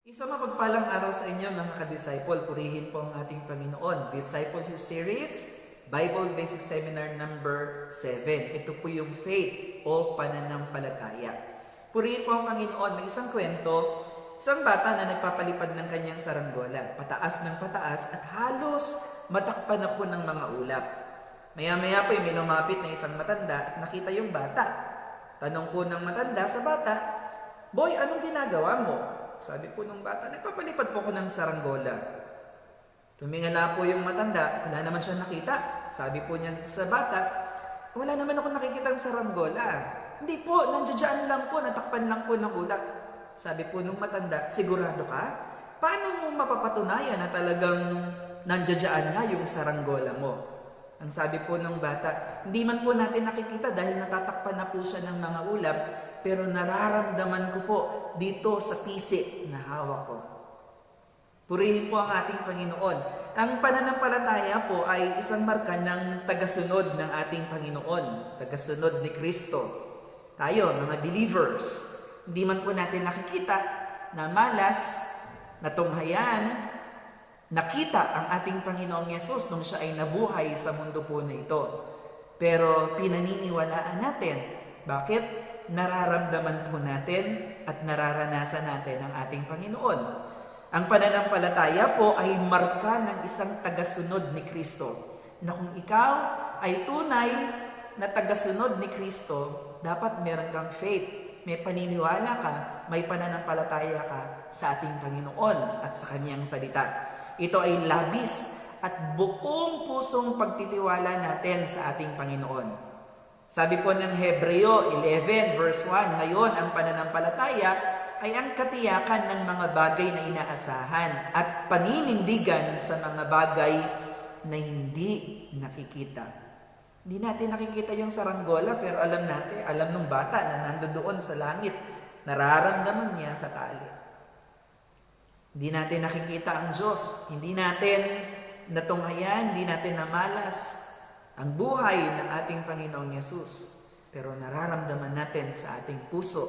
Isang mapagpalang araw sa inyo mga ka-disciple. Purihin po ang ating Panginoon. Discipleship Series, Bible Basic Seminar number 7. Ito po yung faith o pananampalataya. Purihin po ang Panginoon. May isang kwento, isang bata na nagpapalipad ng kanyang saranggola. Pataas ng pataas at halos matakpan na po ng mga ulap. Maya-maya po may lumapit na isang matanda at nakita yung bata. Tanong po ng matanda sa bata, "Boy, anong ginagawa mo?" Sabi po ng bata, "Nagpapalipad po ako ng saranggola." Tumingala po yung matanda, wala naman siya nakita. Sabi po niya sa bata, "Wala naman ako nakikitang saranggola." "Hindi po, nandiyan lang po, natakpan lang po ng ulap." Sabi po nung matanda, "Sigurado ka? Paano mo mapapatunayan na talagang nandiyan nga yung saranggola mo?" Ang sabi po ng bata, "Hindi man po natin nakikita dahil natatakpan na po siya ng mga ulap, pero nararamdaman ko po dito sa pisik na hawak ko." Purihin po ang ating Panginoon. Ang pananampalataya po ay isang marka ng tagasunod ng ating Panginoon, tagasunod ni Kristo. Tayo, mga believers, hindi man po natin nakikita na malas, natunghayan, nakita ang ating Panginoong Yesus nung siya ay nabuhay sa mundo po na ito. Pero pinaniniwalaan natin. Bakit? Nararamdaman po natin at nararanasan natin ang ating Panginoon. Ang pananampalataya po ay marka ng isang tagasunod ni Kristo. Na kung ikaw ay tunay na tagasunod ni Kristo, dapat meron kang faith, may paniniwala ka, may pananampalataya ka sa ating Panginoon at sa Kanyang salita. Ito ay labis at buong pusong pagtitiwala natin sa ating Panginoon. Sabi po ng Hebreo 11 verse 1, ngayon ang pananampalataya ay ang katiyakan ng mga bagay na inaasahan at paninindigan sa mga bagay na hindi nakikita. Hindi natin nakikita yung saranggola pero alam natin, alam ng bata na nandoon sa langit, nararamdaman niya sa tali. Hindi natin nakikita ang Diyos, hindi natin natunghayan, hindi natin namalas ang buhay ng ating Panginoong Yesus. Pero nararamdaman natin sa ating puso,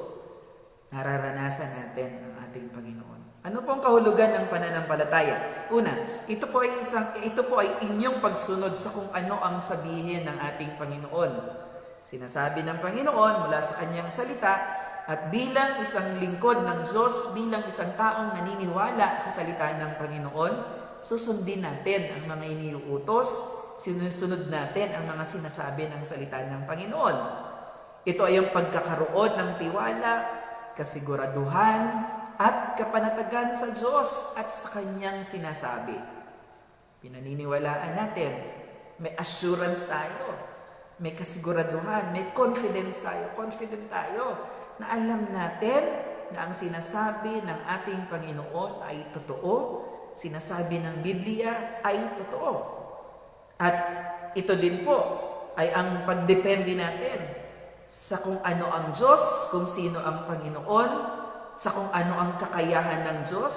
nararanasan natin ang ating Panginoon. Ano pong kahulugan ng pananampalataya? Una, ito po ay inyong pagsunod sa kung ano ang sabihin ng ating Panginoon. Sinasabi ng Panginoon mula sa Kanyang salita at bilang isang lingkod ng Diyos, bilang isang taong naniniwala sa salita ng Panginoon, susundin natin ang mga iniuutos, sinusunod natin ang mga sinasabi ng salita ng Panginoon. Ito ay ang pagkakaroon ng tiwala, kasiguraduhan, at kapanatagan sa Diyos at sa Kanyang sinasabi. Pinaniniwalaan natin, may assurance tayo, may kasiguraduhan, may confident tayo na alam natin na ang sinasabi ng ating Panginoon ay totoo, sinasabi ng Biblia ay totoo. At ito din po ay ang pagdepende natin sa kung ano ang Diyos, kung sino ang Panginoon, sa kung ano ang kakayahan ng Diyos,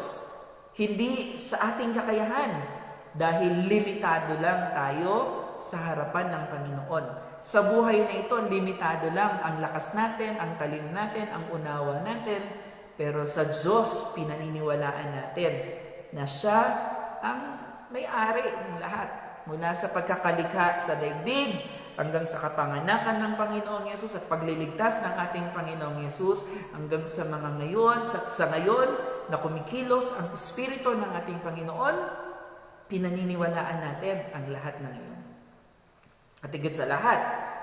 hindi sa ating kakayahan dahil limitado lang tayo sa harapan ng Panginoon. Sa buhay na ito, limitado lang ang lakas natin, ang talino natin, ang unawa natin, pero sa Diyos pinaniniwalaan natin na Siya ang may-ari ng lahat. Mula sa pagkakalikha sa daigdig hanggang sa kapanganakan ng Panginoong Yesus at pagliligtas ng ating Panginoong Yesus hanggang sa mga ngayon, sa ngayon na kumikilos ang Espiritu ng ating Panginoon, pinaniniwalaan natin ang lahat ng iyon. At higit sa lahat,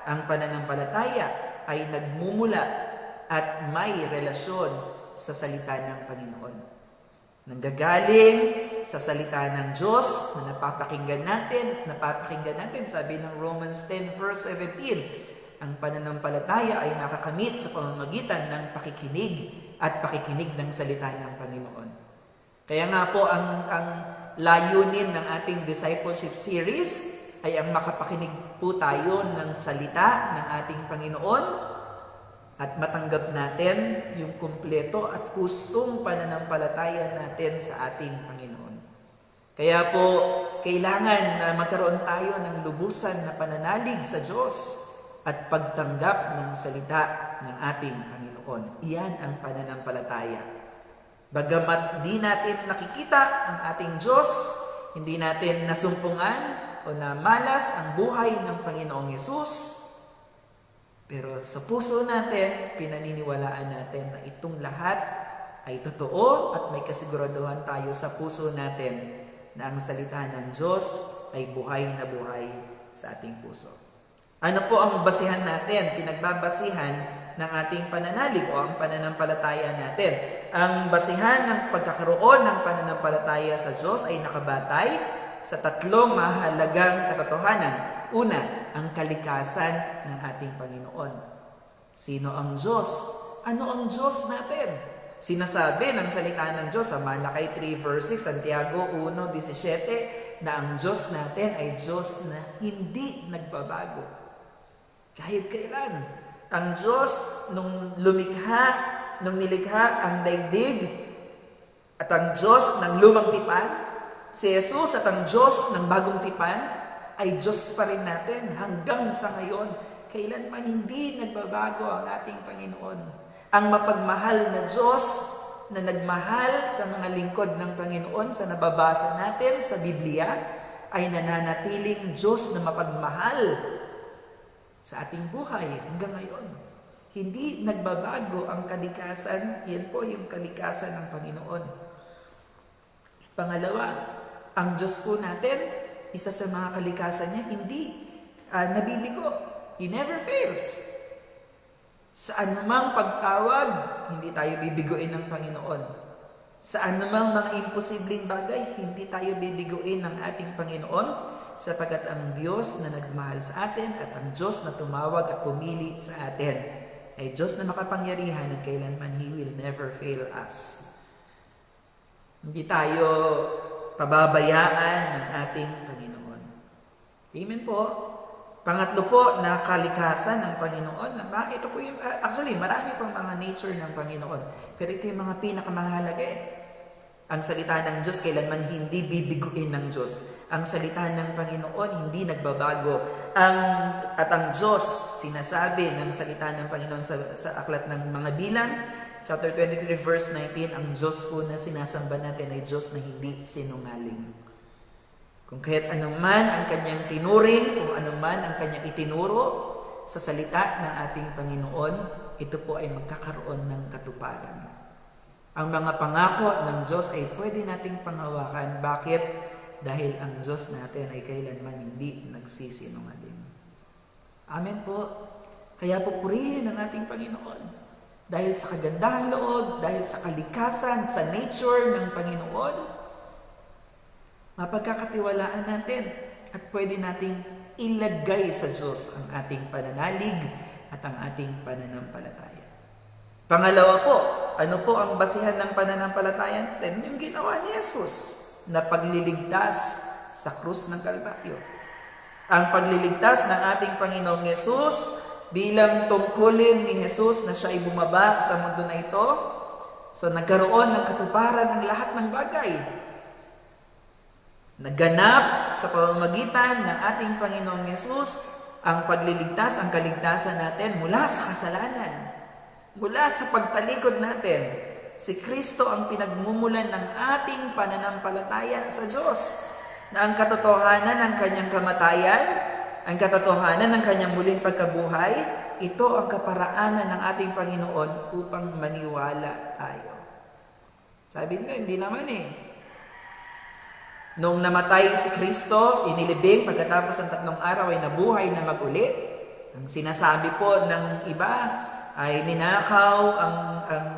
ang pananampalataya ay nagmumula at may relasyon sa salita ng Panginoon. Nanggagaling sa salita ng Diyos na napapakinggan natin, sabi ng Romans 10 verse 17, ang pananampalataya ay nakakamit sa pamamagitan ng pakikinig ng salita ng Panginoon. Kaya nga po ang layunin ng ating discipleship series ay ang makapakinig po tayo ng salita ng ating Panginoon at matanggap natin yung kumpleto at hustong pananampalataya natin sa ating Panginoon. Kaya po, kailangan na magkaroon tayo ng lubusan na pananalig sa Diyos at pagtanggap ng salita ng ating Panginoon. Iyan ang pananampalataya. Bagamat di natin nakikita ang ating Diyos, hindi natin nasumpungan o namalas ang buhay ng Panginoong Yesus, pero sa puso natin, pinaniniwalaan natin na itong lahat ay totoo at may kasiguraduhan tayo sa puso natin na ang salita ng Diyos ay buhay na buhay sa ating puso. Ano po ang basihan natin, pinagbabasihan ng ating pananalig o ang pananampalataya natin? Ang basihan ng pagkakaroon ng pananampalataya sa Diyos ay nakabatay sa tatlong mahalagang katotohanan. Una, ang kalikasan ng ating Panginoon. Sino ang Diyos? Ano ang Diyos natin? Sinasabi ng salita ng Diyos sa Malakay 3 verse 6, Santiago 1:17, na ang Diyos natin ay Diyos na hindi nagbabago. Kahit kailan. Ang Diyos nung nilikha ang daigdig at ang Diyos ng lumang tipan, si Jesus at ang Diyos ng bagong tipan, ay Diyos pa rin natin hanggang sa ngayon. Kailanman hindi nagbabago ang ating Panginoon. Ang mapagmahal na Diyos na nagmahal sa mga lingkod ng Panginoon sa nababasa natin sa Biblia ay nananatiling Diyos na mapagmahal sa ating buhay hanggang ngayon. Hindi nagbabago ang kalikasan. Yan po yung kalikasan ng Panginoon. Pangalawa, ang Diyos po natin, isa sa mga kalikasan niya, hindi nabibigo. He never fails. Sa anumang pagtawag, hindi tayo bibiguin ng Panginoon. Sa anumang mga imposibleng bagay, hindi tayo bibiguin ng ating Panginoon, sapagkat ang Diyos na nagmahal sa atin at ang Diyos na tumawag at pumili sa atin ay Diyos na makapangyarihan at kailanman He will never fail us. Hindi tayo pababayaan ng ating Panginoon. Amen po. Pangatlo po, na kalikasan ng Panginoon. Ito po yung, actually, marami pang mga nature ng Panginoon. Pero ito yung mga pinakamahalaga eh. Ang salita ng Diyos, kailanman hindi bibiguin ng Diyos. Ang salita ng Panginoon, hindi nagbabago. At ang Diyos, sinasabi ng salita ng Panginoon sa aklat ng mga bilang, chapter 23, verse 19, ang Diyos po na sinasamba natin ay Diyos na hindi sinungaling. Kung kahit anuman ang kanyang tinuring, kung anuman ang kanyang itinuro sa salita ng ating Panginoon, ito po ay magkakaroon ng katuparan. Ang mga pangako ng Diyos ay pwede nating panghawakan. Bakit? Dahil ang Diyos natin ay kailanman hindi nagsisinungaling. Amen po. Kaya pupurihin ang ating Panginoon. Dahil sa kagandahan loob, dahil sa kalikasan, sa nature ng Panginoon, mapagkakatiwalaan natin at pwede nating ilagay sa Diyos ang ating pananalig at ang ating pananampalataya. Pangalawa po, ano po ang basihan ng pananampalataya natin? Yung ginawa ni Jesus na pagliligtas sa krus ng Kalbaryo. Ang pagliligtas ng ating Panginoong Jesus bilang tungkulin ni Jesus na siya ay bumaba sa mundo na ito. So nagkaroon ng katuparan ang lahat ng bagay. Naganap sa pamamagitan ng ating Panginoong Jesus ang pagliligtas, ang kaligtasan natin mula sa kasalanan, mula sa pagtalikod natin. Si Kristo ang pinagmumulan ng ating pananampalataya sa Diyos, na ang katotohanan ng kanyang kamatayan, ang katotohanan ng kanyang muling pagkabuhay, ito ang kaparaanan ng ating Panginoon upang maniwala tayo. Sabi nila, hindi naman eh. Nung namatay si Kristo, inilibing, pagkatapos ng 3 araw ay nabuhay na mag-uli. Ang sinasabi po ng iba ay ninakaw ang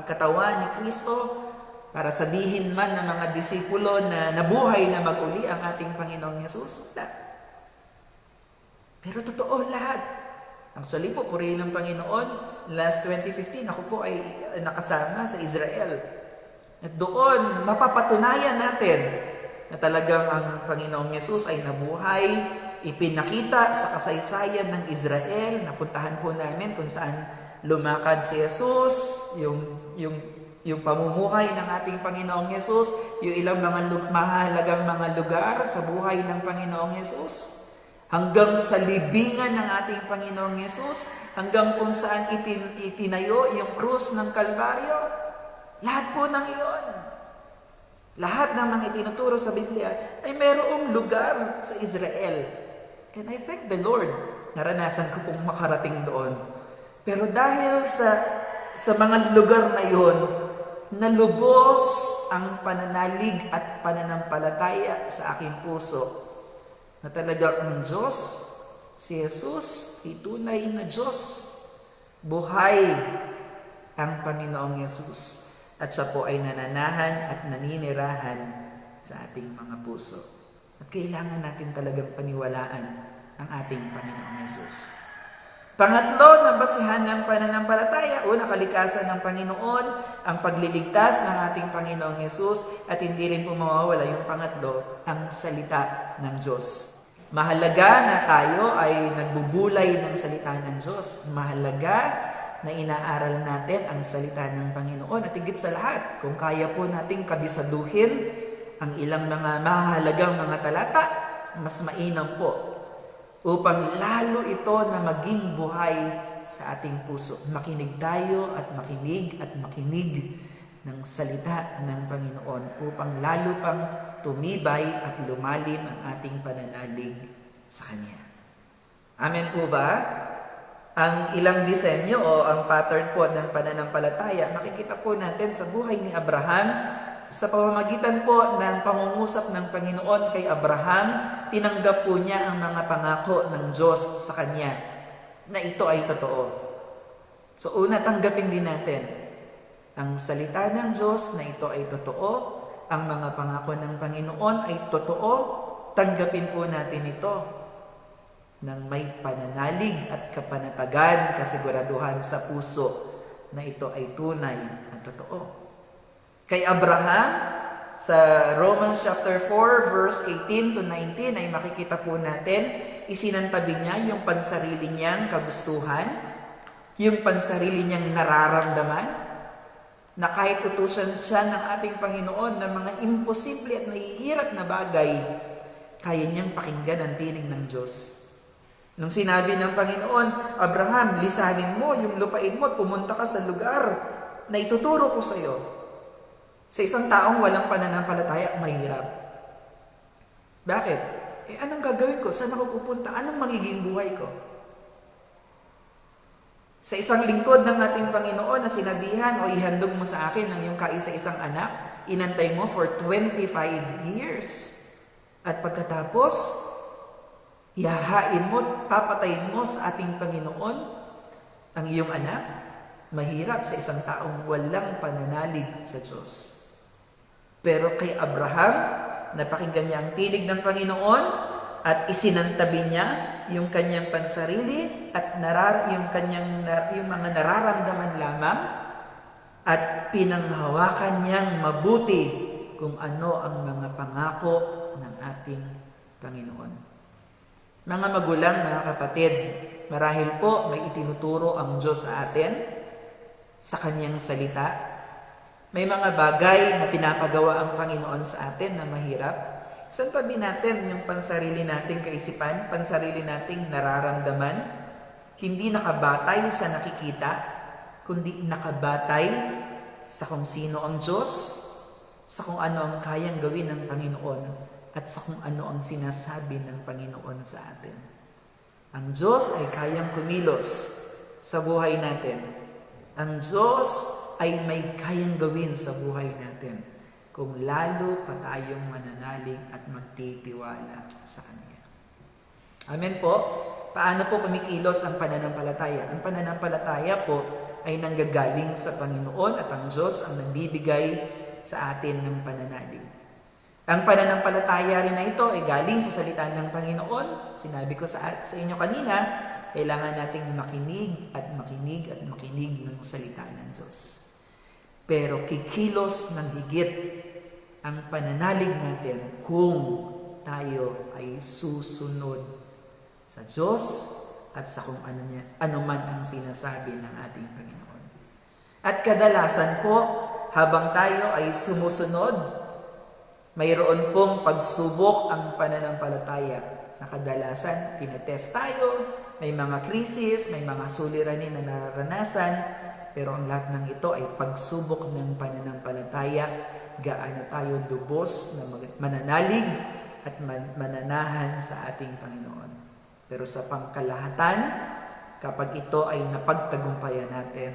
katawan ni Kristo para sabihin man ng mga disipulo na nabuhay na mag-uli ang ating Panginoong Yesus. Pero totoo lahat. Actually po, purihin ng Panginoon, last 2015, ako po ay nakasama sa Israel. At doon, mapapatunayan natin na talagang ang Panginoong Yesus ay nabuhay, ipinakita sa kasaysayan ng Israel. Napuntahan po namin kung saan lumakad si Yesus, yung pamumuhay ng ating Panginoong Yesus, yung ilang mga mahalagang mga lugar sa buhay ng Panginoong Yesus, hanggang sa libingan ng ating Panginoong Yesus, hanggang kung saan itinayo yung krus ng Kalbaryo. Lahat po ng iyon, lahat ng mga itinuturo sa Biblia ay mayroong lugar sa Israel. And I thank the Lord, naranasan ko pong makarating doon. Pero dahil sa mga lugar na iyon, nalubos ang pananalig at pananampalataya sa aking puso na talagang ang Diyos, si Jesus, ay tunay na Diyos. Buhay ang Panginoong Yesus at siya po ay nananahan at naninirahan sa ating mga puso. At kailangan natin talagang paniwalaan ang ating Panginoong Yesus. Pangatlo na basihan ng pananampalataya, una, kalikasan ng Panginoon, ang pagliligtas ng ating Panginoong Yesus, at hindi rin po mawawala yung pangatlo, ang salita ng Diyos. Mahalaga na tayo ay nagbubulay ng salita ng Diyos. Mahalaga na inaaral natin ang salita ng Panginoon. At higit sa lahat, kung kaya po nating kabisaduhin ang ilang mga mahalagang mga talata, mas mainam po upang lalo ito na maging buhay sa ating puso. Makinig tayo at makinig ng salita ng Panginoon upang lalo pang tumibay at lumalim ang ating pananalig sa Kanya. Amen po ba? Ang ilang disenyo o ang pattern po ng pananampalataya, makikita po natin sa buhay ni Abraham. Sa pamamagitan po ng pangungusap ng Panginoon kay Abraham, tinanggap po niya ang mga pangako ng Diyos sa kanya na ito ay totoo. So una, tanggapin din natin ang salita ng Diyos na ito ay totoo, ang mga pangako ng Panginoon ay totoo, tanggapin po natin ito ng may pananalig at kapanatagan, kasiguraduhan sa puso na ito ay tunay at totoo. Kay Abraham, sa Romans chapter 4, verse 18 to 19, ay makikita po natin, isinantabi niya yung pansarili niyang kagustuhan, yung pansarili niyang nararamdaman, na kahit utusan siya ng ating Panginoon ng mga imposible at mahihirap na bagay, kaya niyang pakinggan ang tinig ng Diyos. Nung sinabi ng Panginoon, Abraham, lisanin mo yung lupain mo at pumunta ka sa lugar na ituturo ko sa iyo. Sa isang taong walang pananampalataya, mahirap. Bakit? Anong gagawin ko? Saan ako pupunta? Anong magiging buhay ko? Sa isang lingkod ng ating Panginoon na sinabihan, o ihandog mo sa akin ang iyong kaisa-isang anak, inantay mo for 25 years. At pagkatapos, ihahain mo, papatayin mo sa ating Panginoon ang iyong anak. Mahirap sa isang taong walang pananalig sa Diyos. Pero kay Abraham, napakinggan niya ang tinig ng Panginoon at isinantabi niya yung kanyang pansarili at yung mga nararamdaman lamang at pinanghawakan niyang mabuti kung ano ang mga pangako ng ating Panginoon. Mga magulang, mga kapatid, marahil po may itinuturo ang Diyos sa atin sa kanyang salita. May mga bagay na pinapagawa ang Panginoon sa atin na mahirap. Isantabi natin yung pansarili nating kaisipan, pansarili nating nararamdaman, hindi nakabatay sa nakikita, kundi nakabatay sa kung sino ang Diyos, sa kung ano ang kayang gawin ng Panginoon, at sa kung ano ang sinasabi ng Panginoon sa atin. Ang Diyos ay kayang kumilos sa buhay natin. Ang Diyos ay may kayang gawin sa buhay natin kung lalo pa tayong mananalig at magtitiwala sa Kanya. Amen po. Paano po kumikilos ang pananampalataya? Ang pananampalataya po ay nanggagaling sa Panginoon at ang Diyos ang nagbibigay sa atin ng pananalig. Ang pananampalataya rin na ito ay galing sa salita ng Panginoon. Sinabi ko sa inyo kanina, kailangan nating makinig ng salita ng Diyos. Pero kikilos ng higit ang pananalig natin kung tayo ay susunod sa Diyos at sa kung ano man ang sinasabi ng ating Panginoon. At kadalasan po, habang tayo ay sumusunod, mayroon pong pagsubok ang pananampalataya na kadalasan tinetest tayo, may mga krisis, may mga suliranin na nararanasan, Pero ang lahat ng ito ay pagsubok ng pananampalataya, gaano tayo lubos na mananalig at mananahan sa ating Panginoon. Pero sa pangkalahatan, kapag ito ay napagtagumpayan natin,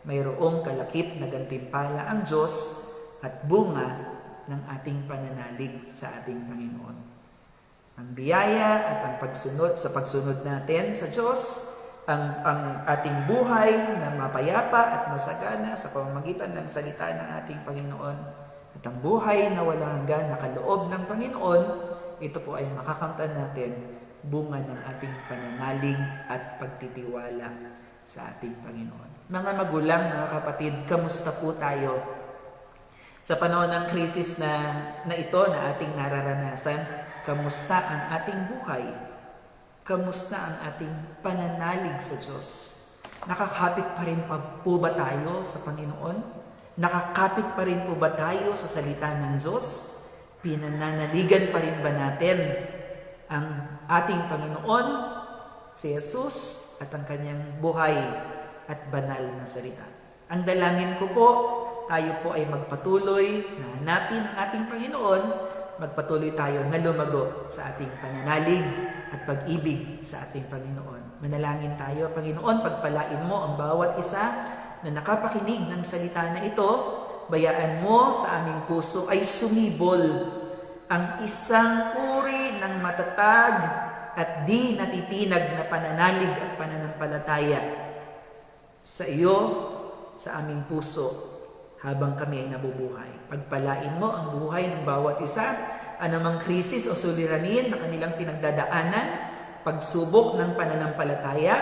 mayroong kalakip na gantimpala ang Diyos at bunga ng ating pananalig sa ating Panginoon. Ang biyaya at ang pagsunod natin sa Diyos, ang ating buhay na mapayapa at masagana sa pamamagitan ng salita ng ating Panginoon at ang buhay na walang hanggan na kaloob ng Panginoon, ito po ay makakamtan natin bunga ng ating pananalig at pagtitiwala sa ating Panginoon. Mga magulang, mga kapatid, kamusta po tayo? Sa panahon ng krisis na ito na ating nararanasan, kamusta ang ating buhay? Kamusta ang ating pananalig sa Diyos? Nakakapit pa rin po ba tayo sa Panginoon? Nakakapit pa rin po ba tayo sa salita ng Diyos? Pinananaligan pa rin ba natin ang ating Panginoon, si Jesus, at ang kanyang buhay at banal na salita? Ang dalangin ko po, tayo po ay magpatuloy na hanapin ang ating Panginoon, magpatuloy tayo na lumago sa ating pananalig at pag-ibig sa ating Panginoon. Manalangin tayo, Panginoon, pagpalain mo ang bawat isa na nakapakinig ng salita na ito, bayaan mo sa aming puso ay sumibol ang isang uri ng matatag at di natitinag na pananalig at pananampalataya sa iyo, sa aming puso, habang kami ay nabubuhay. Pagpalain mo ang buhay ng bawat isa, anumang krisis o suliranin na kanilang pinagdadaanan, pagsubok ng pananampalataya,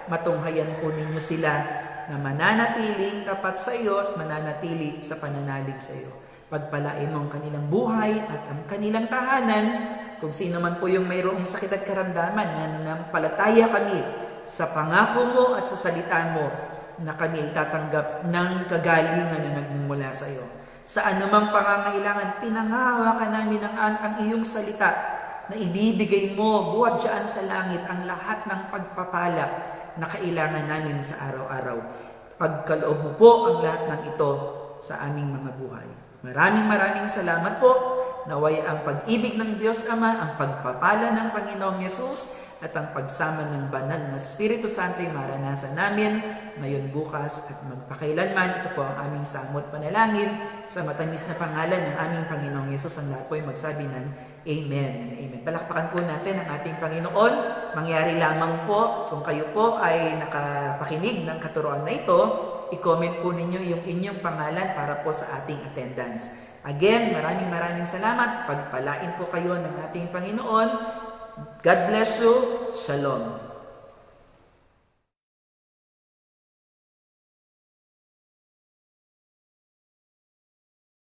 matunghayan po ninyo sila na mananatiling tapat sa iyo at mananatili sa pananalig sa iyo. Pagpalain mo ang kanilang buhay at ang kanilang tahanan, kung sino man po yung mayroong sakit at karamdaman, na nanampalataya kami sa pangako mo at sa salita mo, na kami ay tatanggap ng kagalingan na nagmumula sa iyo. Sa anumang pangangailangan, pinangahawakan namin ang iyong salita na ibibigay mo buhat dyan sa langit ang lahat ng pagpapala na kailangan namin sa araw-araw. Pagkaloob mo po ang lahat ng ito sa aming mga buhay. Maraming salamat po. Naway ang pag-ibig ng Diyos Ama, ang pagpapala ng Panginoong Yesus, at ang pagsama ng banal na Espiritu Santo ay maranasan namin ngayon, bukas, at magpakailanman. Ito po ang aming samot panalangin sa matamis na pangalan ng aming Panginoong Yesus. Ang lahat po ay magsabi ng Amen and Amen. Palakpakan po natin ang ating Panginoon. Mangyari lamang po, kung kayo po ay nakapakinig ng katuroan na ito, i-comment po ninyo yung inyong pangalan para po sa ating attendance. Again, maraming salamat. Pagpalain po kayo ng ating Panginoon. God bless you. Shalom.